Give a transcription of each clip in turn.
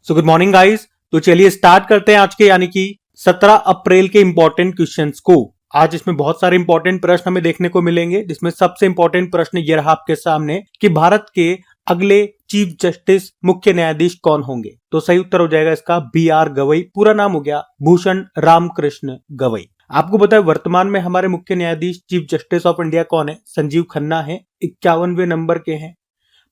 So good morning guys. तो चलिए start करते हैं आज के यानी कि 17 अप्रैल के इंपॉर्टेंट क्वेश्चंस को। आज इसमें बहुत सारे इंपॉर्टेंट प्रश्न हमें देखने को मिलेंगे, जिसमें सबसे इंपॉर्टेंट प्रश्न ये रहा आपके सामने कि भारत के अगले चीफ जस्टिस मुख्य न्यायाधीश कौन होंगे। तो सही उत्तर हो जाएगा इसका BR गवई। पूरा नाम हो गया भूषण रामकृष्ण गवई। आपको पता है वर्तमान में हमारे मुख्य न्यायाधीश चीफ जस्टिस ऑफ इंडिया कौन है? संजीव खन्ना है, 51वें नंबर के हैं।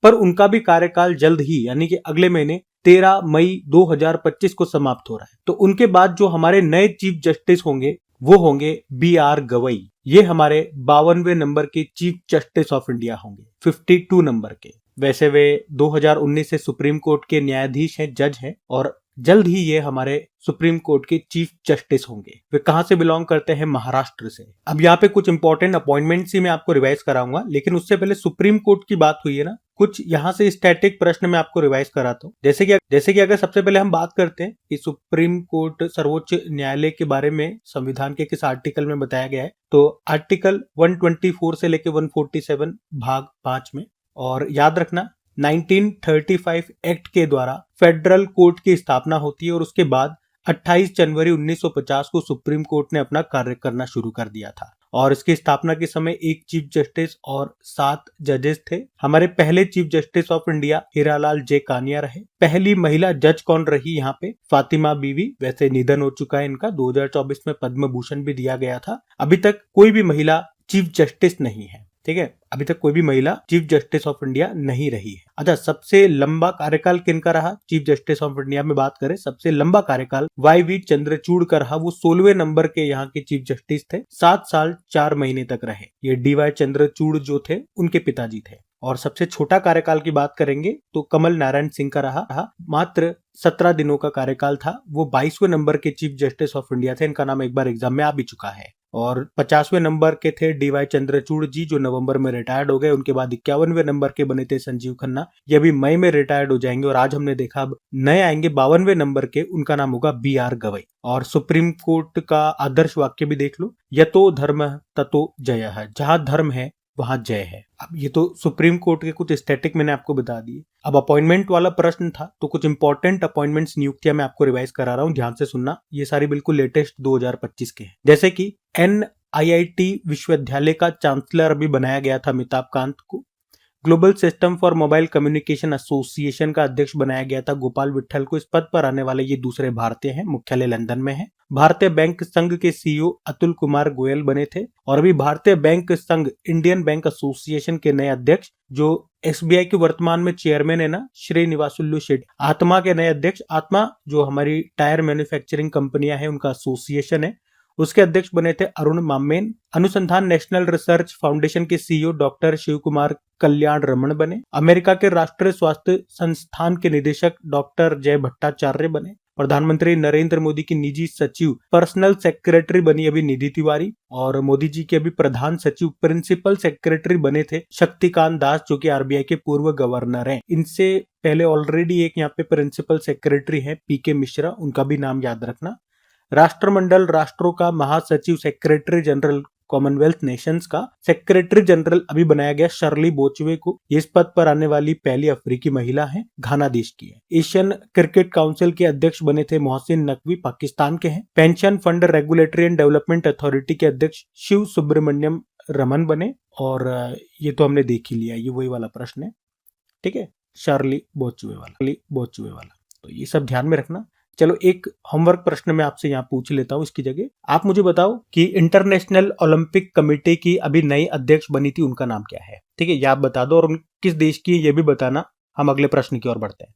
पर उनका भी कार्यकाल जल्द ही यानी कि अगले महीने 13 मई 2025 को समाप्त हो रहा है। तो उनके बाद जो हमारे नए चीफ जस्टिस होंगे वो होंगे BR गवई। ये हमारे 52वें नंबर के चीफ जस्टिस ऑफ इंडिया होंगे, 52 नंबर के। वैसे वे 2019 से सुप्रीम कोर्ट के न्यायाधीश हैं, जज हैं, और जल्द ही ये हमारे सुप्रीम कोर्ट के चीफ जस्टिस होंगे। वे कहां से बिलोंग करते हैं? महाराष्ट्र से। अब यहाँ पे कुछ इंपॉर्टेंट अपॉइंटमेंट्स ही मैं आपको रिवाइज कराऊंगा, लेकिन उससे पहले सुप्रीम कोर्ट की बात हुई है ना, कुछ यहाँ से स्टैटिक प्रश्न मैं आपको रिवाइज कराता हूँ। जैसे कि अगर सबसे पहले हम बात करते हैं कि सुप्रीम कोर्ट सर्वोच्च न्यायालय के बारे में संविधान के किस आर्टिकल में बताया गया है, तो आर्टिकल 124 से लेकर 147 भाग 5 में। और याद रखना 1935 एक्ट के द्वारा फेडरल कोर्ट की स्थापना होती है और उसके बाद 28 जनवरी 1950 को सुप्रीम कोर्ट ने अपना कार्य करना शुरू कर दिया था। और इसकी स्थापना के समय एक चीफ जस्टिस और 7 जजेस थे। हमारे पहले chief justice of India Hiralal J Kania रहे। पहली महिला जज कौन रही यहाँ पे? फातिमा बीवी। वैसे निधन हो चुका है इनका, 2024 में पद्म भूषण भी दिया गया था। अभी तक कोई भी महिला चीफ जस्टिस नहीं है, ठीक है, अभी तक कोई भी महिला चीफ जस्टिस ऑफ इंडिया नहीं रही है। अच्छा, सबसे लंबा कार्यकाल किनका रहा चीफ जस्टिस ऑफ इंडिया में बात करें? सबसे लंबा कार्यकाल YV चंद्रचूड़ का रहा। वो 16वें नंबर के यहाँ के चीफ जस्टिस थे, 7 साल 4 महीने तक रहे। ये DY चंद्रचूड़ जो थे उनके पिताजी थे। और सबसे छोटा कार्यकाल की बात करेंगे तो कमल नारायण सिंह का रहा, मात्र 17 दिनों का कार्यकाल था। वो 22वें नंबर के चीफ जस्टिस ऑफ इंडिया थे। इनका नाम एक बार एग्जाम में आ भी चुका है। और 50वें नंबर के थे DY चंद्रचूड़ जी, जो नवंबर में रिटायर्ड हो गए। उनके बाद 51वें नंबर के बने थे संजीव खन्ना, ये भी मई में रिटायर्ड हो जाएंगे। और आज हमने देखा अब नए आएंगे 52वें नंबर के, उनका नाम होगा BR गवई। और सुप्रीम कोर्ट का आदर्श वाक्य भी देख लो, यतो धर्म ततो जयः। जहां धर्म है वहां जय है। अब ये तो सुप्रीम कोर्ट के कुछ स्टैटिक मैंने आपको बता दिए। अब अपॉइंटमेंट वाला प्रश्न था, तो कुछ इंपॉर्टेंट अपॉइंटमेंट्स नियुक्तियां मैं आपको रिवाइज करा रहा हूं, ध्यान से सुनना। ये सारी बिल्कुल लेटेस्ट 2025 के हैं। जैसे कि NIIT विश्वविद्यालय का चांसलर अभी बनाया गया था अमिताभ कांत को। Global system for mobile communication association का अध्यक्ष बनाया गया था गोपाल विट्ठल को। इस पद पर आने वाले ये दूसरे भारतीय हैं, मुख्यालय लंदन में है। भारतीय बैंक संघ के CEO अतुल कुमार गोयल बने थे। और अभी भारतीय बैंक संघ इंडियन बैंक एसोसिएशन के नए अध्यक्ष, जो SBI के वर्तमान में चेयरमैन है ना, श्रीनिवासुलु शेट्टी, आत्मा के नए अध्यक्ष। आत्मा जो हमारी टायर मैन्युफैक्चरिंग कंपनियां हैं उनका एसोसिएशन है, उसके अध्यक्ष बने थे अरुण मामेन। अनुसंधान नेशनल रिसर्च फाउंडेशन के CEO डॉक्टर शिव कुमार कल्याण रमन बने। अमेरिका के राष्ट्रीय स्वास्थ्य संस्थान के निदेशक डॉक्टर जय भट्टाचार्य बने। प्रधानमंत्री नरेंद्र मोदी की निजी सचिव पर्सनल सेक्रेटरी बनी अभी निधि तिवारी। और मोदी जी के अभी प्रधान सचिव प्रिंसिपल सेक्रेटरी बने थे शक्तिकांत दास, जो कि RBI के पूर्व गवर्नर हैं। इनसे पहले ऑलरेडी एक यहाँ पे प्रिंसिपल सेक्रेटरी है PK मिश्रा, उनका भी नाम याद रखना। राष्ट्रमंडल राष्ट्रों का महासचिव सेक्रेटरी जनरल कॉमनवेल्थ नेशंस का सेक्रेटरी जनरल अभी बनाया गया शर्ली बोचवे को। ये इस पद पर आने वाली पहली अफ्रीकी महिला है, घाना देश की है। एशियन क्रिकेट काउंसिल के अध्यक्ष बने थे मोहसिन नकवी, पाकिस्तान के हैं। Pension fund regulatory and development authority के अध्यक्ष शिव सुब्रमण्यम रमन बने। और ये तो हमने देख ही लिया, ये वही वाला प्रश्न है, ठीक है, शर्ली बोचवे वाला। तो ये सब ध्यान में रखना। चलो एक होमवर्क प्रश्न मैं आपसे यहाँ पूछ लेता हूँ इसकी जगह। आप मुझे बताओ कि इंटरनेशनल ओलंपिक कमेटी की अभी नई अध्यक्ष बनी थी, उनका नाम क्या है? ठीक है, ये आप बता दो, और किस देश की ये भी बताना। हम अगले प्रश्न की ओर बढ़ते हैं।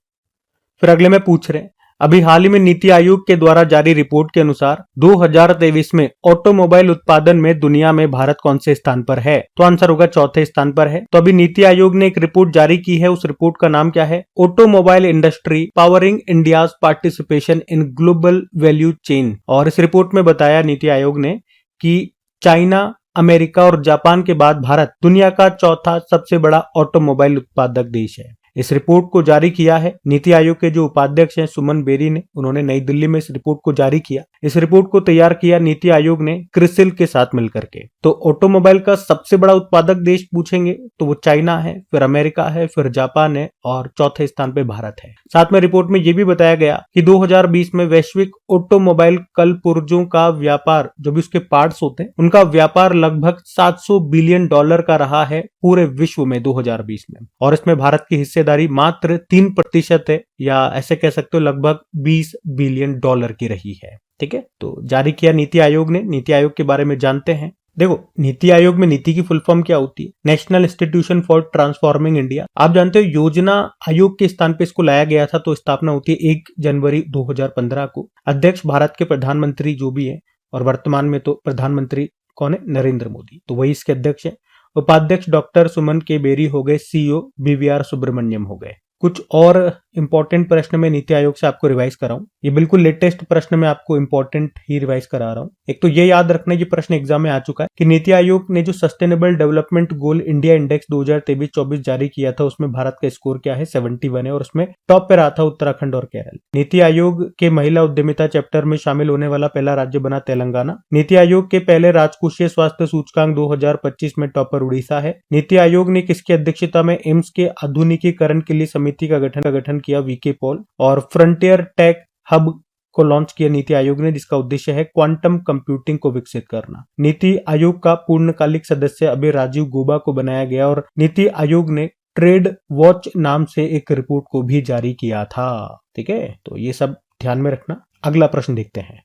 फिर अगले में पूछ रहे हैं, अभी हाल ही में नीति आयोग के द्वारा जारी रिपोर्ट के अनुसार 2023 में ऑटोमोबाइल उत्पादन में दुनिया में भारत कौन से स्थान पर है? तो आंसर होगा चौथे स्थान पर है। तो अभी नीति आयोग ने एक रिपोर्ट जारी की है, उस रिपोर्ट का नाम क्या है? Automobile industry powering India's participation in global value chain. और इस रिपोर्ट में बताया नीति आयोग ने कि चाइना, अमेरिका और जापान के बाद भारत दुनिया का चौथा सबसे बड़ा ऑटोमोबाइल उत्पादक देश है। इस रिपोर्ट को जारी किया है नीति आयोग के जो उपाध्यक्ष हैं सुमन बेरी ने, उन्होंने नई दिल्ली में इस रिपोर्ट को जारी किया। इस रिपोर्ट को तैयार किया नीति आयोग ने क्रिसिल के साथ मिलकर के। तो ऑटोमोबाइल का सबसे बड़ा उत्पादक देश पूछेंगे तो वो चाइना है, फिर अमेरिका है, फिर जापान है और चौथे स्थान पे भारत है। साथ में रिपोर्ट में यह भी बताया गया कि 2020 में वैश्विक ऑटोमोबाइल कल पुर्जों का व्यापार, जो भी उसके पार्ट्स होते हैं, उनका व्यापार लगभग $700 बिलियन का रहा है पूरे विश्व में 2020 में, और इसमें भारत की हिस्सेदारी मात्र 3% है, या ऐसे कह सकते हो लगभग $20 बिलियन की रही है। ठीक है, तो जारी किया नीति आयोग ने। नीति आयोग के बारे में जानते हैं। देखो, नीति आयोग में नीति की फुल फॉर्म क्या होती है? National institution for transforming India. आप जानते हो योजना आयोग के स्थान पे इसको लाया गया था, तो स्थापना होती है 1 जनवरी 2015 को। अध्यक्ष भारत के प्रधानमंत्री जो भी है, और वर्तमान में तो प्रधानमंत्री कौन है? नरेंद्र मोदी, तो वही इसके अध्यक्ष है। उपाध्यक्ष डॉक्टर सुमन के बेरी हो गए, सीईओ बीवीआर सुब्रमण्यम हो गए। कुछ और इंपॉर्टेंट प्रश्न मैं नीति आयोग से आपको रिवाइज कराऊं। ये बिल्कुल लेटेस्ट प्रश्न मैं आपको इंपॉर्टेंट ही रिवाइज करा रहा हूं। एक तो ये याद रखना, ये प्रश्न एग्जाम में आ चुका है कि नीति आयोग ने जो sustainable development goal India index 2023-24 जारी किया था, उसमें भारत का स्कोर क्या है? 71 है, और उसमें टॉप पे रहा था उत्तराखंड और केरल। नीति आयोग के महिला उद्यमिता चैप्टर में शामिल होने वाला पहला राज्य बना तेलंगाना। नीति आयोग के पहले राजकोषीय स्वास्थ्य सूचकांक 2025 में टॉपर उड़ीसा है। नीति आयोग ने किसकी अध्यक्षता में एम्स के आधुनिकीकरण के लिए समिति का गठन किया? वीके पॉल। और फ्रंटियर टेक हब को लॉन्च किया नीति आयोग ने, जिसका उद्देश्य है क्वांटम कंप्यूटिंग को विकसित करना। नीति आयोग का पूर्णकालिक सदस्य अभी राजीव गौबा को बनाया गया, और नीति आयोग ने ट्रेड वॉच नाम से एक रिपोर्ट को भी जारी किया था। ठीक है, तो ये सब ध्यान में रखना। अगला प्रश्न देखते हैं।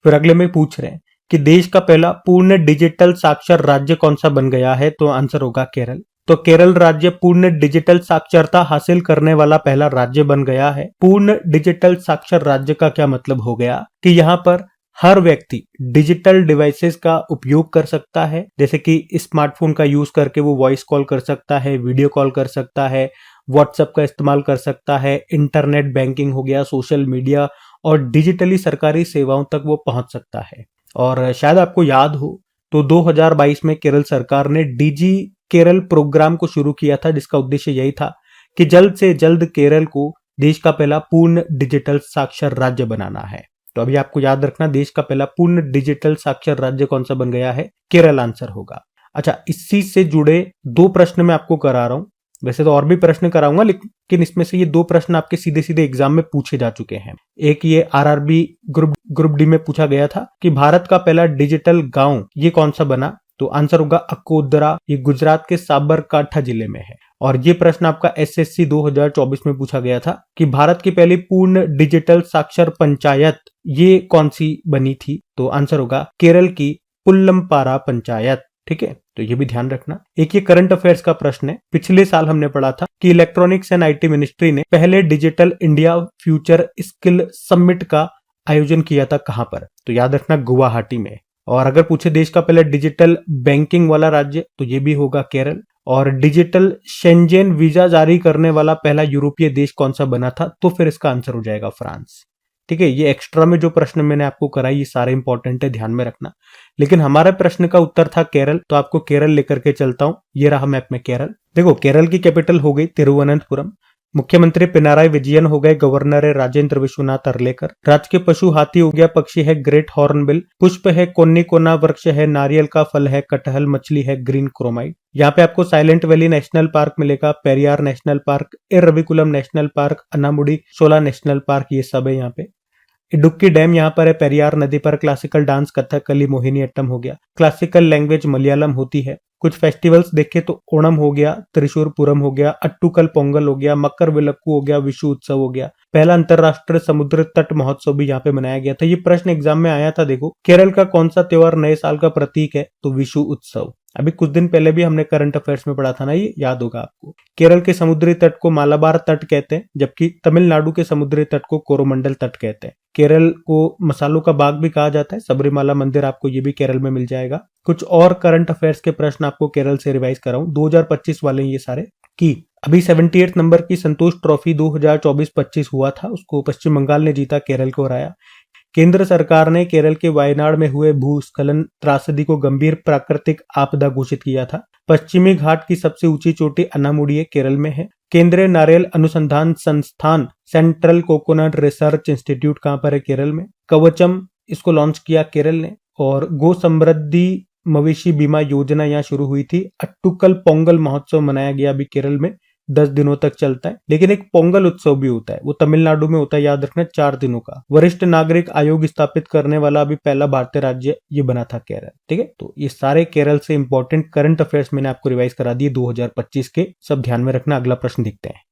फिर अगले में पूछ रहे हैं कि देश का पहला पूर्ण डिजिटल साक्षर राज्य कौन सा बन गया है? तो आंसर होगा केरल। तो केरल राज्य पूर्ण डिजिटल साक्षरता हासिल करने वाला पहला राज्य बन गया है। पूर्ण डिजिटल साक्षर राज्य का क्या मतलब हो गया? कि यहाँ पर हर व्यक्ति डिजिटल डिवाइसेस का उपयोग कर सकता है, जैसे कि स्मार्टफोन का यूज करके वो वॉइस कॉल कर सकता है, वीडियो कॉल कर सकता है, व्हाट्सएप का इस्तेमाल कर सकता है, इंटरनेट बैंकिंग हो गया, सोशल मीडिया और डिजिटली सरकारी सेवाओं तक वो पहुंच सकता है। और शायद आपको याद हो तो 2022 में केरल सरकार ने डीजी केरल प्रोग्राम को शुरू किया था, जिसका उद्देश्य यही था कि जल्द से जल्द केरल को देश का पहला पूर्ण डिजिटल साक्षर राज्य बनाना है। तो अभी आपको याद रखना, देश का पहला पूर्ण डिजिटल साक्षर राज्य कौन सा बन गया है? केरल आंसर होगा। अच्छा, इसी से जुड़े 2 प्रश्न मैं आपको करा रहा हूं। वैसे तो और भी प्रश्न कराऊंगा, लेकिन इसमें से ये 2 प्रश्न आपके सीधे सीधे एग्जाम में पूछे जा चुके हैं। एक ये आरआरबी ग्रुप डी में पूछा गया था कि भारत का पहला डिजिटल गांव ये कौन सा बना? तो आंसर होगा अकोदरा, ये गुजरात के साबरकांठा जिले में है। और ये प्रश्न आपका एसएससी 2024 में पूछा गया था कि भारत की पहली पूर्ण डिजिटल साक्षर पंचायत ये कौन सी बनी थी? तो आंसर होगा केरल की पुल्लमपारा पंचायत। ठीक है, तो ये भी ध्यान रखना। एक ये करंट अफेयर्स का प्रश्न है। पिछले साल हमने पढ़ा था कि इलेक्ट्रॉनिक्स एंड आईटी मिनिस्ट्री ने पहले digital India future skill summit का आयोजन किया था। कहां पर? तो याद रखना, गुवाहाटी में। और अगर पूछे देश का पहला डिजिटल बैंकिंग वाला राज्य, तो ये भी होगा केरल। और डिजिटल शेंजेन वीजा जारी करने वाला पहला यूरोपीय देश कौन सा बना था? तो फिर इसका आंसर हो जाएगा फ्रांस। ठीक है, ये एक्स्ट्रा में जो प्रश्न मैंने आपको कराई ये सारे इंपॉर्टेंट है, ध्यान में रखना। लेकिन हमारे प्रश्न का उत्तर था केरल, तो आपको केरल लेकर के चलता हूं। ये रहा मैप में केरल। देखो, केरल की कैपिटल हो गई तिरुवनंतपुरम। मुख्यमंत्री पिनाराई विजयन हो गए, गवर्नर है राजेंद्र विश्वनाथ अर्लेकर। राजकीय पशु हाथी हो गया, पक्षी है ग्रेट हॉर्नबिल, पुष्प है कोन्निकोना, वृक्ष है नारियल का फल है कटहल, मछली है ग्रीन क्रोमाइड। यहाँ पे आपको साइलेंट वैली नेशनल पार्क मिलेगा, Periyar national park, Eravikulam national park, Anamudi Shola national park, ये सब है यहाँ पे। इडुक्की डैम यहाँ पर है पेरियार नदी पर। क्लासिकल डांस कथकली मोहिनी अट्टम हो गया। क्लासिकल लैंग्वेज मलयालम होती है। कुछ फेस्टिवल्स देखे तो ओणम हो गया, त्रिशूर पुरम हो गया, अट्टूकल पोंगल हो गया, मकर विलक्कू हो गया, विशु उत्सव हो गया। पहला अंतरराष्ट्रीय समुद्र तट महोत्सव भी यहाँ पे मनाया गया था। ये प्रश्न एग्जाम में आया था। देखो, केरल का कौन सा त्योहार नए साल का प्रतीक है? तो विशु उत्सव। अभी कुछ दिन पहले भी हमने करंट अफेयर्स में पढ़ा था ना, ये याद होगा आपको। केरल के समुद्री तट को मालाबार तट कहते हैं, जबकि तमिलनाडु के समुद्री तट को कोरोमंडल तट कहते हैं। केरल को मसालों का बाग भी कहा जाता है। सबरीमाला मंदिर आपको ये भी केरल में मिल जाएगा। कुछ और करंट अफेयर्स के प्रश्न आपको केरल से रिवाइज कराऊं, 2025 वाले ये सारे। कि अभी 78 नंबर की संतोष ट्रॉफी 2024-25 हुआ था, उसको पश्चिम बंगाल ने जीता, केरल को हराया। केंद्र सरकार ने केरल के वायनाड में हुए भूस्खलन त्रासदी को गंभीर प्राकृतिक आपदा घोषित किया था। पश्चिमी घाट की सबसे ऊंची चोटी अनामुडी केरल में है। केंद्रीय नारियल अनुसंधान संस्थान सेंट्रल कोकोनट रिसर्च इंस्टीट्यूट कहाँ पर है? केरल में। कवचम इसको लॉन्च किया केरल ने। और गो समृद्धि मवेशी बीमा योजना यहाँ शुरू हुई थी। अट्टुकल पोंगल महोत्सव मनाया गया अभी केरल में, 10 दिनों तक चलता है। लेकिन एक पोंगल उत्सव भी होता है, वो तमिलनाडु में होता है, याद रखना, 4 दिनों का। वरिष्ठ नागरिक आयोग स्थापित करने वाला अभी पहला भारतीय राज्य ये बना था केरल। ठीक है, तो ये सारे केरल से इंपॉर्टेंट करंट अफेयर्स मैंने आपको रिवाइज करा दिए 2025 के, सब ध्यान में रखना। अगला प्रश्न देखते हैं।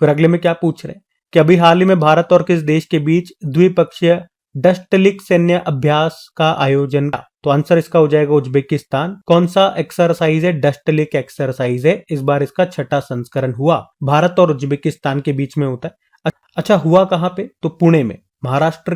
फिर अगले में क्या पूछ रहे हैं कि अभी हाल ही में भारत और किस देश के बीच द्विपक्षीय डस्टलिक सैन्य अभ्यास का आयोजन? तो आंसर इसका हो जाएगा उज्बेकिस्तान। कौन सा एक्सरसाइज है? डस्टलिक एक्सरसाइज है। इस बार इसका 6ठा संस्करण हुआ, भारत और उज्बेकिस्तान के बीच में होता है। अच्छा, हुआ कहां पे? तो पुणे में, महाराष्ट्र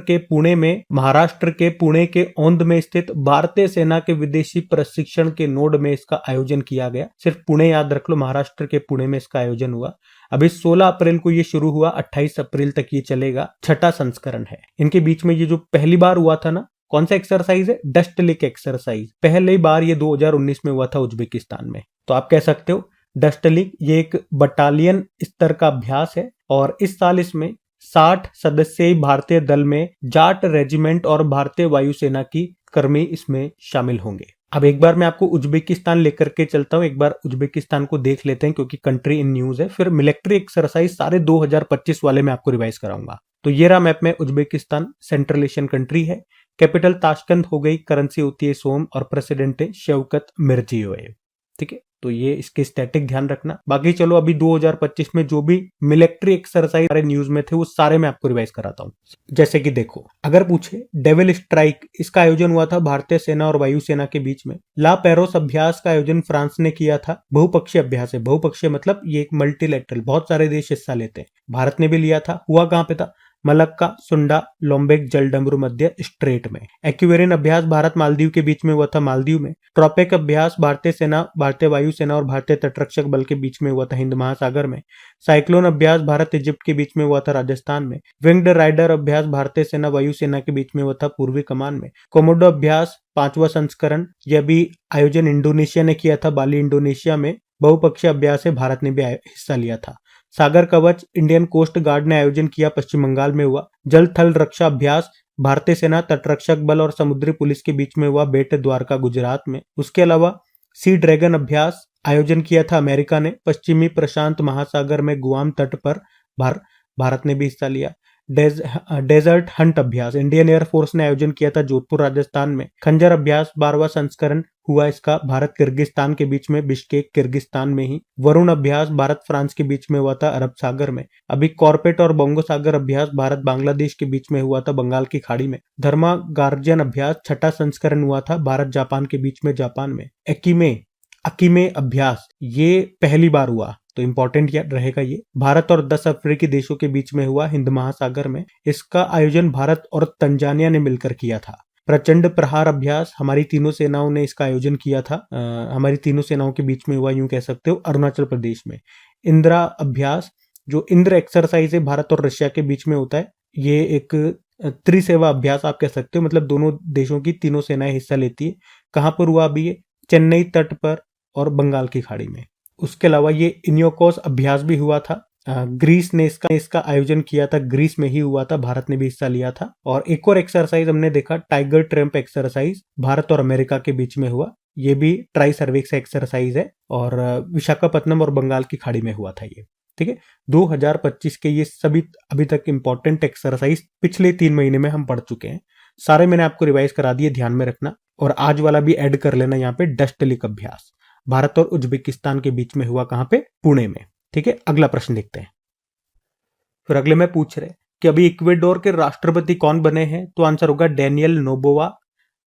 के पुणे के औंध में स्थित भारतीय सेना के विदेशी प्रशिक्षण के नोड में इसका आयोजन किया गया। सिर्फ पुणे याद रख लो, महाराष्ट्र के पुणे में इसका आयोजन हुआ। अभी 16 अप्रैल को ये शुरू हुआ, 28 अप्रैल तक ये चलेगा। 6ठा संस्करण है। इनके बीच में ये जो पहली बार हुआ था ना, कौन सा एक्सरसाइज है? डस्टलिक एक्सरसाइज। पहली बार ये 2019 में हुआ था उज्बेकिस्तान में। तो आप कह सकते हो डस्टलिक ये एक बटालियन स्तर का अभ्यास है और इस साल इसमें 60 सदस्यीय भारतीय दल में जाट रेजिमेंट और भारतीय वायुसेना की कर्मी इसमें शामिल होंगे। अब एक बार मैं आपको उज्बेकिस्तान लेकर के चलता हूं, एक बार उज्बेकिस्तान को देख लेते हैं क्योंकि कंट्री इन न्यूज है। फिर मिलिट्री एक्सरसाइज सारे 2025 वाले में आपको रिवाइज कराऊंगा। तो ये रहा मैप में उज्बेकिस्तान, सेंट्रल एशियन कंट्री है। कैपिटल ताशकंद हो गई, करेंसी होती है सोम और प्रेसिडेंट है शौकत मिर्जियोयेव। ठीक है, तो ये इसके स्टैटिक ध्यान रखना। बाकी चलो अभी 2025 में जो भी मिलिट्री एक्सरसाइज सारे न्यूज में थे वो सारे मैं आपको रिवाइज कराता हूँ। जैसे कि देखो, अगर पूछे डेविल स्ट्राइक, इसका आयोजन हुआ था भारतीय सेना और वायुसेना के बीच में। ला पेरोस अभ्यास का आयोजन फ्रांस ने किया था। बहुपक्षीय अभ्यास है, बहुपक्षीय मतलब ये एक मल्टीलैटरल, बहुत सारे देश हिस्सा लेते हैं। भारत ने भी लिया था। हुआ कहां पे था? मलक्का, सुंडा, लोम्बेक जलडमरू मध्य स्ट्रेट में। एक्वेरियन अभ्यास भारत मालदीव के बीच में हुआ था, मालदीव में। ट्रॉपिक अभ्यास भारतीय सेना, भारतीय वायुसेना और भारतीय तटरक्षक बल के बीच में हुआ था, हिंद महासागर में। साइक्लोन अभ्यास भारत इजिप्ट के बीच में हुआ था, राजस्थान में। विंग्ड राइडर अभ्यास भारतीय सेना वायुसेना के बीच में हुआ था, पूर्वी कमान में। कोमोडो अभ्यास 5वां संस्करण, यह भी आयोजन इंडोनेशिया ने किया था, बाली इंडोनेशिया में। बहुपक्षीय अभ्यास है, भारत ने भी हिस्सा लिया था। सागर कवच इंडियन कोस्ट गार्ड ने आयोजन किया, पश्चिम बंगाल में हुआ। जल थल रक्षा अभ्यास भारतीय सेना, तटरक्षक बल और समुद्री पुलिस के बीच में हुआ, बेट द्वारका गुजरात में। उसके अलावा सी ड्रैगन अभ्यास आयोजन किया था अमेरिका ने, पश्चिमी प्रशांत महासागर में गुआम तट पर। भारत ने भी हिस्सा लिया। डेजर्ट हंट अभ्यास इंडियन एयरफोर्स ने आयोजन किया था, जोधपुर राजस्थान में। खंजर अभ्यास 12वां संस्करण हुआ इसका, भारत किर्गिस्तान के बीच में, बिश्केक किर्गिस्तान में ही। वरुण अभ्यास भारत फ्रांस के बीच में हुआ था, अरब सागर में। अभी कॉर्पेट और बोंगो सागर अभ्यास भारत बांग्लादेश के बीच में हुआ था, बंगाल की खाड़ी में। धर्मा गार्जियन अभ्यास 6ठा संस्करण हुआ था, भारत जापान के बीच में, जापान में। अकीमे अभ्यास ये पहली बार हुआ, तो इंपॉर्टेंट रहेगा ये। भारत और 10 अफ्रीकी देशों के बीच में हुआ, हिंद महासागर में। इसका आयोजन भारत और तंजानिया ने मिलकर किया था। प्रचंड प्रहार अभ्यास हमारी तीनों सेनाओं ने इसका आयोजन किया था, हमारी तीनों सेनाओं के बीच में हुआ, यूं कह सकते हो, अरुणाचल प्रदेश में। इंदिरा अभ्यास, जो इंद्र एक्सरसाइज है, भारत और रशिया के बीच में होता है। ये एक त्रिसेवा अभ्यास आप कह सकते हो, मतलब दोनों देशों की तीनों सेनाएं हिस्सा लेती है। कहां पर हुआ अभी ये? चेन्नई तट पर और बंगाल की खाड़ी में। उसके अलावा ये इनियोकोस अभ्यास भी हुआ था, ग्रीस ने इसका आयोजन किया था, ग्रीस में ही हुआ था, भारत ने भी हिस्सा लिया था। और एक और एक्सरसाइज हमने देखा, टाइगर ट्रम्प एक्सरसाइज, भारत और अमेरिका के बीच में हुआ। ये भी ट्राई सर्विक्स एक्सरसाइज है और विशाखापत्तनम और बंगाल की खाड़ी में हुआ था ये। ठीक है, 2025 के ये सभी अभी तक इंपॉर्टेंट एक्सरसाइज पिछले 3 महीने में हम पढ़ चुके हैं, सारे मैंने आपको रिवाइज करा दिए, ध्यान में रखना। और आज वाला भी ऐड कर लेना यहाँ पे, डस्टलिक अभ्यास भारत और उज्बेकिस्तान के बीच में हुआ, कहां पे? पुणे में। ठीक है, अगला प्रश्न देखते हैं। फिर अगले में पूछ रहे कि अभी इक्वेडोर के राष्ट्रपति कौन बने हैं? तो आंसर होगा डेनियल नोबोवा।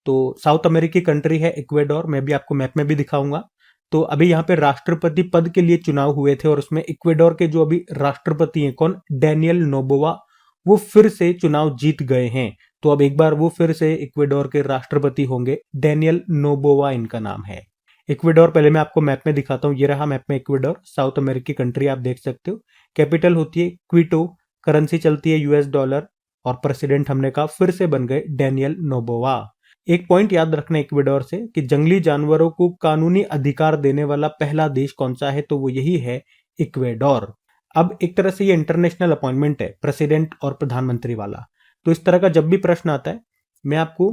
तो साउथ अमेरिकी कंट्री है इक्वेडोर, मैं भी आपको मैप में भी दिखाऊंगा। तो अभी यहाँ पे राष्ट्रपति पद के लिए चुनाव हुए थे और उसमें इक्वेडोर के जो अभी राष्ट्रपति हैं, कौन? डेनियल नोबोवा, वो फिर से चुनाव जीत गए हैं। तो अब एक बार वो फिर से इक्वेडोर के राष्ट्रपति होंगे, डेनियल नोबोवा इनका नाम है। इक्वेडोर पहले मैं आपको मैप में दिखाता हूँ, ये रहा मैप में इक्वेडोर, साउथ अमेरिकी कंट्री आप देख सकते हो। कैपिटल होती है क्विटो, करेंसी चलती है US डॉलर और प्रेसिडेंट हमने कहा फिर से बन गए डेनियल नोबोवा। एक पॉइंट याद रखना इक्वेडोर से कि जंगली जानवरों को कानूनी अधिकार देने वाला पहला देश कौन सा है, तो वो यही है इक्वेडोर। अब एक तरह से ये इंटरनेशनल अपॉइंटमेंट है, प्रेसिडेंट और प्रधानमंत्री वाला। तो इस तरह का जब भी प्रश्न आता है, मैं आपको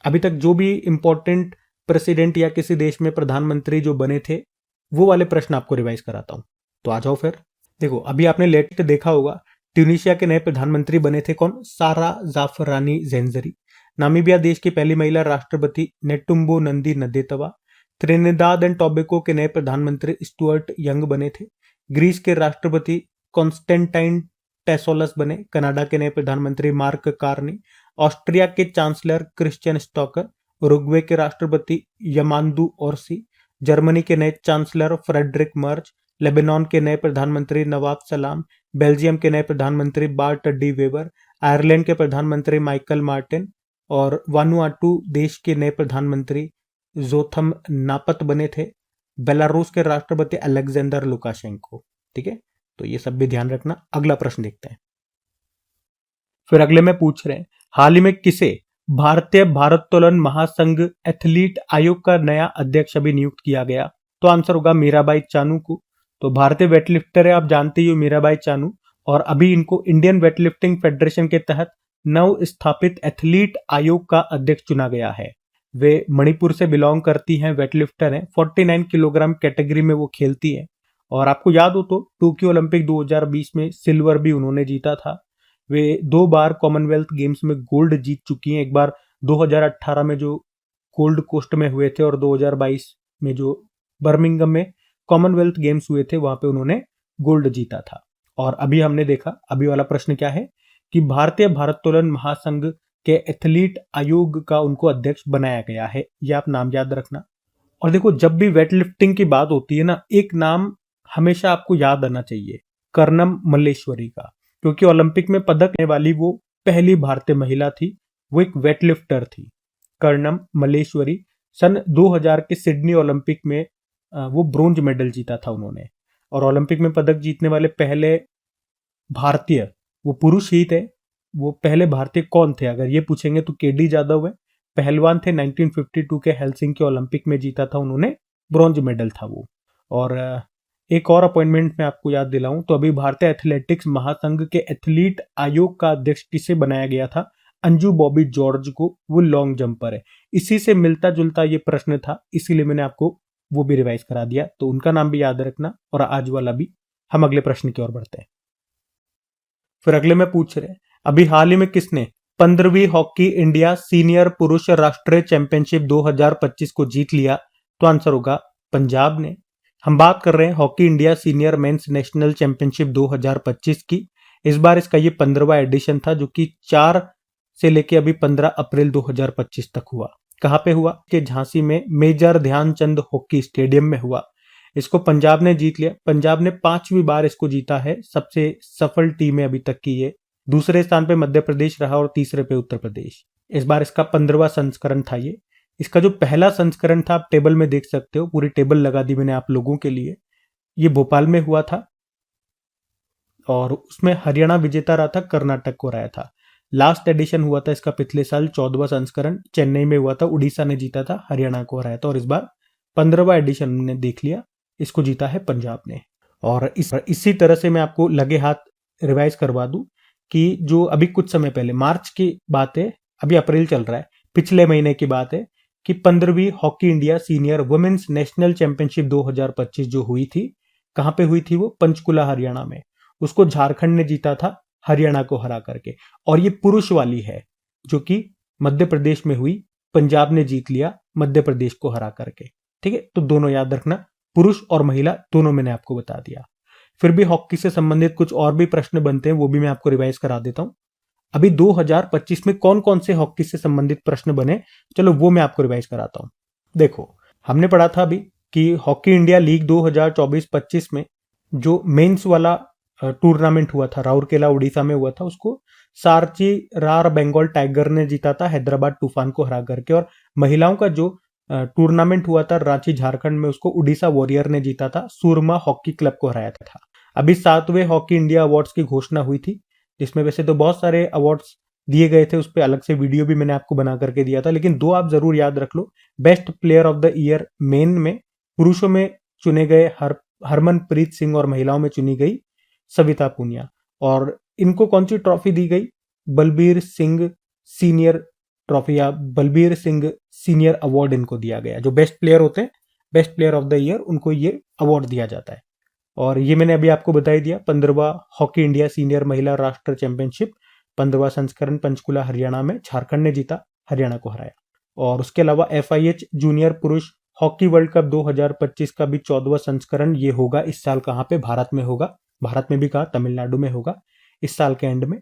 अभी तक जो भी इंपॉर्टेंट प्रेसिडेंट या किसी देश में प्रधानमंत्री जो बने थे वो वाले प्रश्न आपको रिवाइज कराता हूं। तो आ जाओ फिर। देखो, अभी आपने लेटेस्ट देखा होगा, ट्यूनीशिया के नए प्रधानमंत्री बने थे कौन? सारा जाफरानी ज़ेंजरी। नामीबिया देश की पहली महिला राष्ट्रपति नेटुम्बो नंदी नदेतवा। त्रिनिदाद एंड टोबैगो के नए प्रधानमंत्री स्टुअर्ट यंग बने थे। ग्रीस के राष्ट्रपति कॉन्स्टेंटाइन टेसोलस बने। कनाडा के नए प्रधानमंत्री मार्क कार्नी। ऑस्ट्रिया के चांसलर क्रिश्चियन स्टॉकर। उरुग्वे के राष्ट्रपति यमांदू ओरसी। जर्मनी के नए चांसलर फ्रेडरिक मर्ज। लेबनान के नए प्रधानमंत्री नवाब सलाम। बेल्जियम के नए प्रधानमंत्री बार्ट डी वेबर। आयरलैंड के प्रधानमंत्री माइकल मार्टिन। और वानुआटू देश के नए प्रधानमंत्री जोथम नापत बने थे। बेलारूस के राष्ट्रपति अलेक्जेंडर लुकाशेंको। ठीक है, तो ये सब भी ध्यान रखना। अगला प्रश्न देखते हैं। फिर अगले में पूछ रहे हैं, हाल ही में किसे भारतीय भारोत्तोलन महासंघ एथलीट आयोग का नया अध्यक्ष अभी नियुक्त किया गया? तो आंसर होगा मीराबाई चानू को। तो भारतीय वेटलिफ्टर है, आप जानते ही हो, मीराबाई चानू। और अभी इनको इंडियन वेटलिफ्टिंग फेडरेशन के तहत नव स्थापित एथलीट आयोग का अध्यक्ष चुना गया है। वे मणिपुर से बिलोंग करती हैं, वेटलिफ्टर हैं। 49 किलोग्राम कैटेगरी में वो खेलती है। और आपको याद हो तो टोक्यो ओलंपिक 2020 में सिल्वर भी उन्होंने जीता था। वे 2 बार कॉमनवेल्थ गेम्स में गोल्ड जीत चुकी हैं। एक बार 2018 में जो गोल्ड कोस्ट में हुए थे और 2022 में जो बर्मिंघम में कॉमनवेल्थ गेम्स हुए थे वहां पे उन्होंने गोल्ड जीता था। और अभी हमने देखा, अभी वाला प्रश्न क्या है कि भारतीय भारोत्तोलन महासंघ के एथलीट आयोग का उनको अध्यक्ष बनाया गया है। यह आप नाम याद रखना। और देखो, जब भी वेटलिफ्टिंग की बात होती है ना, एक नाम हमेशा आपको याद आना चाहिए, कर्णम मल्लेश्वरी का, क्योंकि ओलंपिक में पदक लेने वाली वो पहली भारतीय महिला थी। वो एक वेटलिफ्टर थी, कर्णम मल्लेश्वरी। सन 2000 के सिडनी ओलंपिक में वो ब्रोंज मेडल जीता था उन्होंने। और ओलंपिक में पदक जीतने वाले पहले भारतीय, वो पुरुष ही थे। वो पहले भारतीय कौन थे अगर ये पूछेंगे तो केडी जाधव है, पहलवान थे। 1952 के हेलसिंकी ओलंपिक में जीता था उन्होंने, ब्रॉन्ज मेडल था वो। और एक और अपॉइंटमेंट मैं आपको याद दिलाऊं तो अभी भारतीय एथलेटिक्स महासंघ के एथलीट आयोग का अध्यक्ष किसे बनाया गया था? अंजू बॉबी जॉर्ज को। वो लॉन्ग जंपर है। इसी से मिलता जुलता ये प्रश्न था, इसीलिए मैंने आपको वो भी रिवाइज करा दिया। तो उनका नाम भी याद रखना। और आज वाला भी। हम अगले प्रश्न की ओर बढ़ते हैं। फिर अगले में पूछ रहे हैं, अभी हाल ही में किसने 15वीं हॉकी इंडिया सीनियर पुरुष राष्ट्रीय चैंपियनशिप 2025 को जीत लिया? तो आंसर होगा पंजाब ने। हम बात कर रहे हैं hockey India senior mains national championship 2025 की। इस बार इसका ये 15वां एडिशन था, जो कि 4 से लेके अभी 15 अप्रैल 2025 तक हुआ। कहां पे हुआ? कि झांसी में मेजर ध्यानचंद हॉकी स्टेडियम में हुआ। इसको पंजाब ने जीत लिया। पंजाब ने 5वीं बार इसको जीता है। सबसे सफल टीम है अभी तक की ये। दूसरे स्थान पे मध्य प्रदेश रहा और तीसरे पे उत्तर प्रदेश। इस बार इसका 15वां संस्करण था ये। इसका जो पहला संस्करण था आप टेबल में देख सकते हो, पूरी टेबल लगा दी मैंने आप लोगों के लिए। ये भोपाल में हुआ था और उसमें हरियाणा विजेता रहा था, कर्नाटक को रहा था। लास्ट एडिशन हुआ था इसका पिछले साल, 14वां संस्करण चेन्नई में हुआ था, उड़ीसा ने जीता था, हरियाणा को हराया था। और इस बार 15वां एडिशन ने देख लिया, इसको जीता है पंजाब ने। और इसी तरह से मैं आपको लगे हाथ रिवाइज करवा दूं कि जो अभी कुछ समय पहले, मार्च की बात है, अभी अप्रैल चल रहा है, पिछले महीने की बात है कि 15वीं hockey India senior women's national championship 2025 जो हुई थी, कहां पे हुई थी वो? पंचकुला हरियाणा में। उसको झारखंड ने जीता था हरियाणा को हरा करके। और ये पुरुष वाली है जो कि मध्य प्रदेश में हुई, पंजाब ने जीत लिया मध्य प्रदेश को हरा करके। ठीक है, तो दोनों याद रखना, पुरुष और महिला दोनों मैंने आपको बता दिया। फिर भी हॉकी से संबंधित कुछ और भी प्रश्न बनते हैं, वो भी मैं आपको रिवाइज करा देता हूं। अभी 2025 में कौन कौन से हॉकी से संबंधित प्रश्न बने, चलो वो मैं आपको रिवाइज कराता हूं। देखो, हमने पढ़ा था अभी कि हॉकी इंडिया लीग 2024-25 में जो मेंस वाला टूर्नामेंट हुआ था, राउरकेला उड़ीसा में हुआ था, उसको सारची रार बंगाल टाइगर ने जीता था हैदराबाद तूफान को हरा करके। और महिलाओं का जो टूर्नामेंट हुआ था रांची झारखंड में, उसको उड़ीसा वॉरियर ने जीता था, सूरमा हॉकी क्लब को हराया था। अभी 7वें हॉकी इंडिया अवार्ड्स की घोषणा हुई थी, जिसमें वैसे तो बहुत सारे अवार्ड्स दिए गए थे, उस पर अलग से वीडियो भी मैंने आपको बना करके दिया था, लेकिन दो आप जरूर याद रख लो। Best player of the year men में पुरुषों में चुने गए हरमनप्रीत सिंह और महिलाओं में चुनी गई सविता पुनिया। और इनको कौन सी ट्रॉफी दी गई? बलबीर सिंह सीनियर ट्रॉफी या बलबीर सिंह सीनियर अवार्ड इनको दिया गया। जो बेस्ट प्लेयर होते हैं, best player of the year, उनको ये अवार्ड दिया जाता है। और ये मैंने अभी आपको बता ही दिया, 15वां हॉकी इंडिया सीनियर महिला राष्ट्र चैंपियनशिप 15वां संस्करण पंचकुला हरियाणा में झारखंड ने जीता, हरियाणा को हराया। और उसके अलावा FIH जूनियर पुरुष हॉकी वर्ल्ड कप 2025 का भी 14वां संस्करण ये होगा इस साल। कहाँ पे? भारत में होगा। भारत में भी कहा, तमिलनाडु में होगा इस साल के एंड में।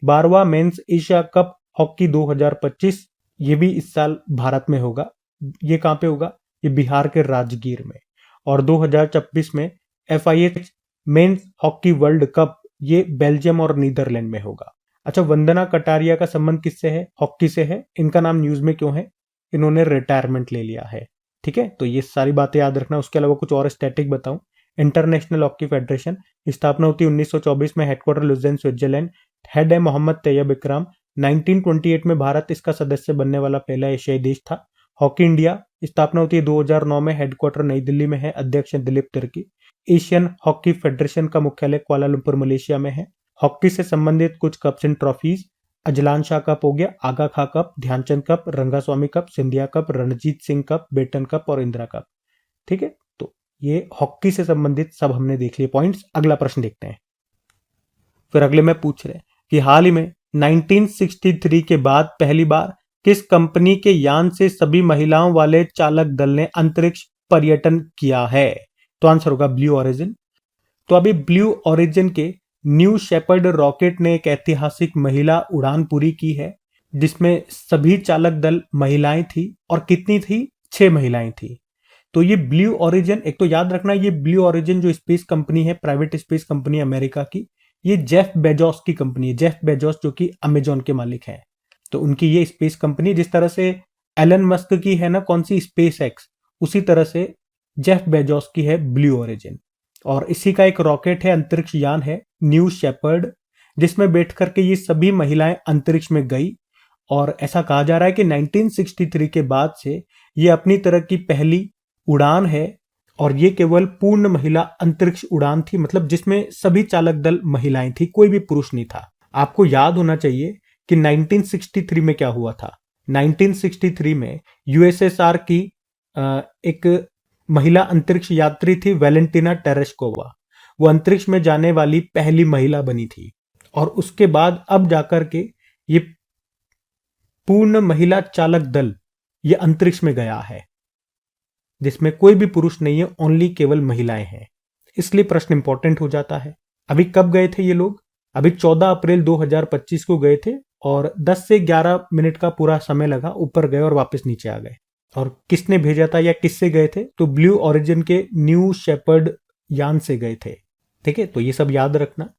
12वां मेंस एशिया कप हॉकी 2025 ये भी इस साल भारत में होगा। ये कहाँ पे होगा? ये बिहार के राजगीर में। और 2026 में FIH men's hockey world cup ये बेल्जियम और नीदरलैंड में होगा। अच्छा, वंदना कटारिया का संबंध किससे है? हॉकी से है। इनका नाम न्यूज में क्यों है? इन्होंने रिटायरमेंट ले लिया है। ठीक है, तो ये सारी बातें याद रखना। उसके अलावा कुछ और स्टैटिक बताऊं। इंटरनेशनल हॉकी फेडरेशन स्थापना होती है 1924 में, हेडक्वार्टर लुज़ेन स्विट्जरलैंड। हेड है मोहम्मद तैयब इकराम। 1928 में भारत इसका सदस्य बनने वाला पहला एशियाई देश था। हॉकी इंडिया स्थापना होती है 2009 में, हेडक्वार्टर नई दिल्ली में है, अध्यक्ष Dilip Tirkey. Asian hockey federation का मुख्यालय कुआलालंपुर मलेशिया में है। हॉकी से संबंधित कुछ cups and trophies, Azlan Shah cup हो गया, Aga Khan cup, Dhyan Chand cup, Rangaswamy cup, Scindia cup, Ranjit Singh cup, Beighton cup और इंदिरा कप। ठीक है, तो ये हॉकी से संबंधित सब हमने देख लिए पॉइंट्स। अगला प्रश्न देखते हैं। फिर अगले में पूछ रहे कि हाल ही में 1963 के बाद पहली बार किस कंपनी के यान से सभी महिलाओं वाले चालक दल ने अंतरिक्ष पर्यटन किया है? तो आंसर होगा ब्लू ओरिजिन। तो अभी ब्लू ओरिजिन के न्यू शेपर्ड रॉकेट ने एक ऐतिहासिक महिला उड़ान पूरी की है, जिसमें सभी चालक दल महिलाएं थी। और कितनी थी? 6 महिलाएं थी। तो ये ब्लू ओरिजिन, एक तो याद रखना, ये ब्लू ओरिजिन जो स्पेस कंपनी है, प्राइवेट स्पेस कंपनी अमेरिका की, ये जेफ बेजोस की कंपनी है। जेफ बेजोस जो कि अमेजॉन के मालिक हैं, तो उनकी ये स्पेस कंपनी, जिस तरह से एलन मस्क की है ना कौन सी, स्पेस एक्स, उसी तरह से जेफ बेजोस की है ब्लू ओरिजिन। और इसी का एक रॉकेट है, अंतरिक्ष यान है न्यू शेपर्ड, जिसमें बैठ करके ये सभी महिलाएं अंतरिक्ष में गई। और ऐसा कहा जा रहा है कि 1963 के बाद से ये अपनी तरह की पहली उड़ान है। और ये केवल पूर्ण महिला अंतरिक्ष उड़ान थी, मतलब जिसमें सभी चालक दल महिलाएं थी, कोई भी पुरुष नहीं था। आपको याद होना चाहिए कि 1963 में क्या हुआ था। 1963 में USSR की एक महिला अंतरिक्ष यात्री थी वैलेंटिना टेरेस्कोवा। वो अंतरिक्ष में जाने वाली पहली महिला बनी थी। और उसके बाद अब जाकर के ये पूर्ण महिला चालक दल ये अंतरिक्ष में गया है, जिसमें कोई भी पुरुष नहीं है, ओनली केवल महिलाएं हैं। इसलिए प्रश्न इंपॉर्टेंट हो जाता है। अभी कब गए थे ये लोग? अभी 14 अप्रैल 2025 को गए थे और 10 से 11 मिनट का पूरा समय लगा, ऊपर गए और वापस नीचे आ गए। और किसने भेजा था या किससे गए थे? तो ब्लू ओरिजिन के न्यू शेपर्ड यान से गए थे। ठीक है, तो ये सब याद रखना।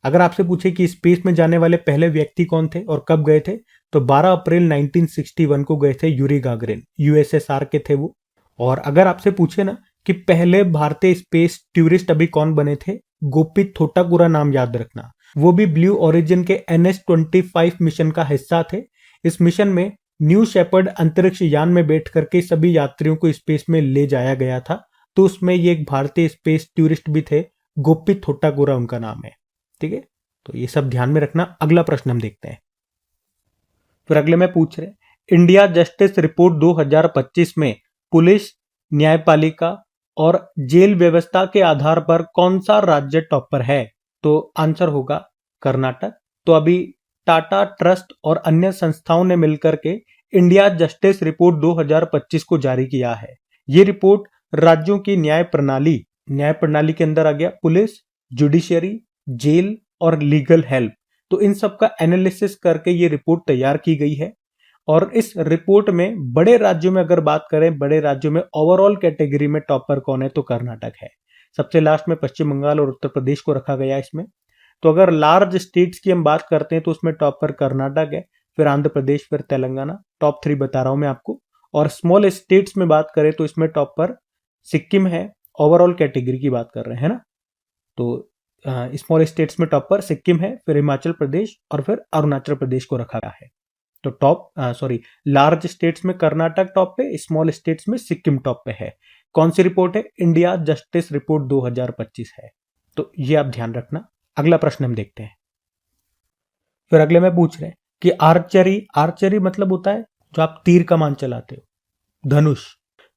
अगर आपसे पूछे कि स्पेस में जाने वाले पहले व्यक्ति कौन थे और कब गए थे, तो 12 अप्रैल 1961 को गए थे यूरी गागरिन, USSR के थे वो। और अगर आपसे पूछे ना कि पहले भारतीय स्पेस टूरिस्ट अभी कौन बने थे, गोपी थोटाकुरा नाम याद रखना। वो भी ब्लू ओरिजिन के NS-25 मिशन का हिस्सा थे। इस मिशन में न्यू शेपर्ड अंतरिक्ष यान में बैठ करके सभी यात्रियों को स्पेस में ले जाया गया था। तो उसमें ये एक भारतीय स्पेस टूरिस्ट भी थे, गोपी थोटाकुरा उनका नाम है। ठीक है, तो ये सब ध्यान में रखना। अगला प्रश्न हम देखते हैं। फिर अगले में पूछ रहे, इंडिया जस्टिस रिपोर्ट 2025 में पुलिस, न्यायपालिका और जेल व्यवस्था के आधार पर कौन सा राज्य टॉपर है? तो आंसर होगा कर्नाटक। तो अभी टाटा ट्रस्ट और अन्य संस्थाओं ने मिलकर के इंडिया जस्टिस रिपोर्ट 2025 को जारी किया है। ये रिपोर्ट राज्यों की न्याय प्रणाली के अंदर आ गया पुलिस, जुडिशियरी, जेल और लीगल हेल्प। तो इन सब का एनालिसिस करके ये रिपोर्ट तैयार की गई है। और इस रिपोर्ट में बड़े राज्यों में अगर बात करें, बड़े राज्यों में ओवरऑल कैटेगरी में टॉपर कौन है? तो कर्नाटक है। सबसे लास्ट में पश्चिम बंगाल और उत्तर प्रदेश को रखा गया इसमें। तो अगर लार्ज स्टेट्स की हम बात करते हैं तो उसमें टॉपर कर्नाटक है, फिर आंध्र प्रदेश, फिर तेलंगाना। टॉप 3 बता रहा हूं मैं आपको। और स्मॉल स्टेट्स में बात करें तो इसमें टॉपर सिक्किम है। ओवरऑल कैटेगरी की बात कर रहे हैं ना, तो स्मॉल स्टेट्स में टॉप पर सिक्किम है, फिर हिमाचल प्रदेश और फिर अरुणाचल प्रदेश को रखा गया है। तो लार्ज स्टेट्स में कर्नाटक टॉप पे, स्मॉल स्टेट्स में सिक्किम टॉप पे है। कौन सी रिपोर्ट है? इंडिया जस्टिस रिपोर्ट 2025 है। तो ये आप ध्यान रखना। अगला प्रश्न हम देखते हैं। फिर अगले में पूछ रहे हैं कि आर्चरी मतलब होता है जो आप तीर कमान चलाते हो, धनुष।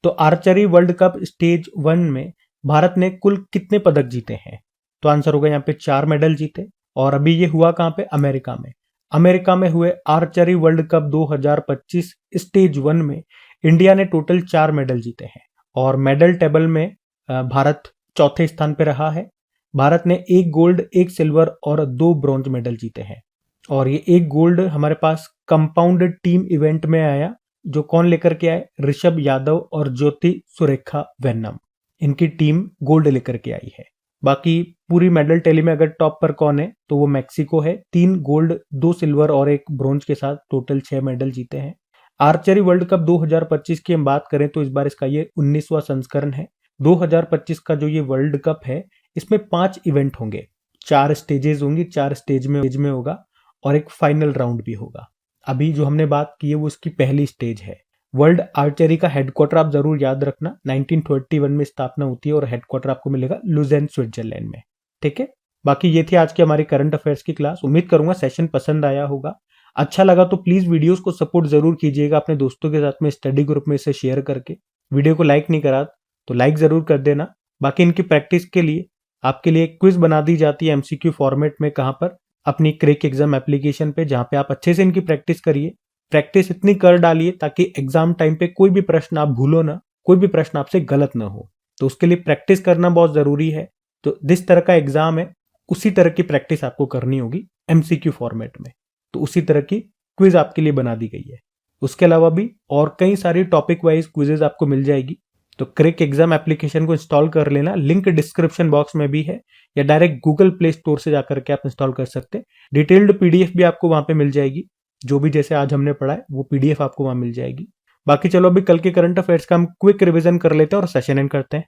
तो आर्चरी वर्ल्ड कप स्टेज 1 में भारत ने कुल कितने पदक जीते हैं? तो आंसर होगा यहाँ पे 4 मेडल जीते। और अभी ये हुआ कहां पे? अमेरिका में। अमेरिका में हुए आर्चरी वर्ल्ड कप 2025 स्टेज 1 में इंडिया ने टोटल 4 मेडल जीते हैं। और मेडल टेबल में भारत चौथे स्थान पे रहा है। भारत ने 1 गोल्ड, 1 सिल्वर और 2 ब्रॉन्ज मेडल जीते हैं। और ये 1 गोल्ड हमारे पास कंपाउंड टीम इवेंट में आया, जो कौन लेकर के आए? ऋषभ यादव और ज्योति सुरेखा वेन्नम। इनकी टीम गोल्ड लेकर के आई है। बाकी पूरी मेडल टैली में अगर टॉप पर कौन है तो वो मैक्सिको है। 3 गोल्ड, 2 सिल्वर और 1 ब्रॉन्ज के साथ टोटल 6 मेडल जीते हैं। आर्चरी वर्ल्ड कप 2025 की हम बात करें तो इस बार इसका ये 19वां संस्करण है। 2025 का जो ये वर्ल्ड कप है, इसमें 5 इवेंट होंगे, 4 स्टेजेस होंगी, 4 स्टेज में होगा और एक फाइनल राउंड भी होगा। अभी जो हमने बात की है वो इसकी पहली स्टेज है। वर्ल्ड आर्चरी का हेडक्वार्टर आप जरूर याद रखना, 1931 में स्थापना होती है और हेडक्वार्टर आपको मिलेगा लुज़ेन, स्विट्जरलैंड में। ठीक है, बाकी ये थी आज की हमारी करंट अफेयर्स की क्लास। उम्मीद करूंगा सेशन पसंद आया होगा। अच्छा लगा तो प्लीज वीडियोस को सपोर्ट जरूर कीजिएगा अपने दोस्तों के साथ में, स्टडी ग्रुप में इसे शेयर करके। वीडियो को लाइक नहीं करा तो लाइक जरूर कर देना। बाकी इनकी प्रैक्टिस के लिए आपके लिए क्विज बना दी जाती है एमसीक्यू फॉर्मेट में, कहां पर? अपनी क्रैक एग्जाम एप्लीकेशन पे, जहां पे आप अच्छे से इनकी प्रैक्टिस करिए। प्रैक्टिस इतनी कर डालिए ताकि एग्जाम टाइम पे कोई भी प्रश्न आप भूलो ना, कोई भी प्रश्न आपसे गलत ना हो। तो उसके लिए प्रैक्टिस करना बहुत जरूरी है। तो जिस तरह का एग्जाम है उसी तरह की प्रैक्टिस आपको करनी होगी एमसीक्यू फॉर्मेट में। तो उसी तरह की क्विज आपके लिए बना दी गई है। उसके अलावा भी और कई सारी टॉपिक वाइज क्विजेज आपको मिल जाएगी। तो क्रैक एग्जाम एप्लीकेशन को इंस्टॉल कर लेना, लिंक डिस्क्रिप्शन बॉक्स में भी है, या डायरेक्ट गूगल प्ले स्टोर से जाकर के आप इंस्टॉल कर सकते हैं। डिटेल्ड पीडीएफ भी आपको वहां पे मिल जाएगी, जो भी जैसे आज हमने पढ़ा है वो पीडीएफ आपको वहां मिल जाएगी। बाकी चलो अभी कल के करंट अफेयर्स का हम क्विक रिवीजन कर लेते हैं और सेशन एंड करते हैं।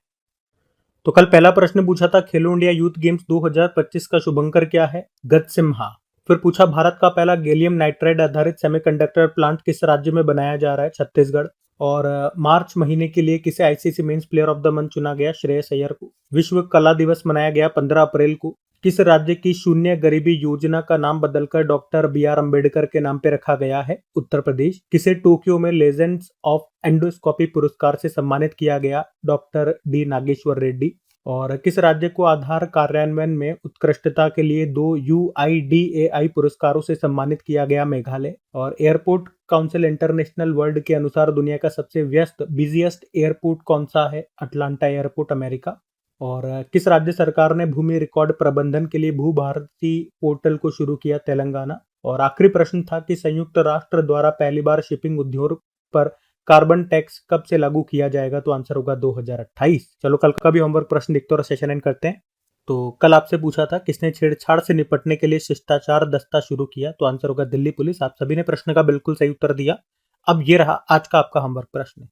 तो कल पहला प्रश्न पूछा था खेलो इंडिया यूथ गेम्स 2025 का शुभंकर क्या है? गतसिम्हा। फिर पूछा भारत का पहला गैलियम नाइट्राइड आधारित सेमीकंडक्टर प्लांट किस राज्य में बनाया जा रहा है? छत्तीसगढ़। और मार्च महीने के लिए किसे ICC men's player of the month चुना गया? श्रेयस अय्यर को। विश्व कला दिवस मनाया गया 15 अप्रैल को। किस राज्य की शून्य गरीबी योजना का नाम बदलकर डॉक्टर बी.आर. अम्बेडकर के नाम पे रखा गया है? उत्तर प्रदेश। किसे टोक्यो में लेजेंड्स ऑफ एंडोस्कोपी पुरस्कार से सम्मानित किया गया? Doctor D Nageshwar Reddy. और किस राज्य को आधार कार्यान्वयन में उत्कृष्टता के लिए 2 UIDAI पुरस्कारों से सम्मानित किया गया? मेघालय। और एयरपोर्ट काउंसिल इंटरनेशनल वर्ल्ड के अनुसार दुनिया का सबसे बिजिएस्ट एयरपोर्ट कौन सा है? Atlanta airport, America. और किस राज्य सरकार ने भूमि रिकॉर्ड प्रबंधन के लिए भू भारती पोर्टल को शुरू किया? तेलंगाना। और आखिरी प्रश्न था कि संयुक्त राष्ट्र द्वारा पहली बार शिपिंग उद्योग पर कार्बन टैक्स कब से लागू किया जाएगा? तो आंसर होगा 2028। चलो कल का भी होमवर्क प्रश्न देखते और सेशन एंड करते हैं। तो कल आपसे पूछा था किसने छेड़छाड़ से निपटने के लिए शिष्टाचार दस्ता शुरू किया? तो आंसर होगा दिल्ली पुलिस। आप सभी ने प्रश्न का बिल्कुल सही उत्तर दिया। अब ये रहा आज का आपका होमवर्क प्रश्न।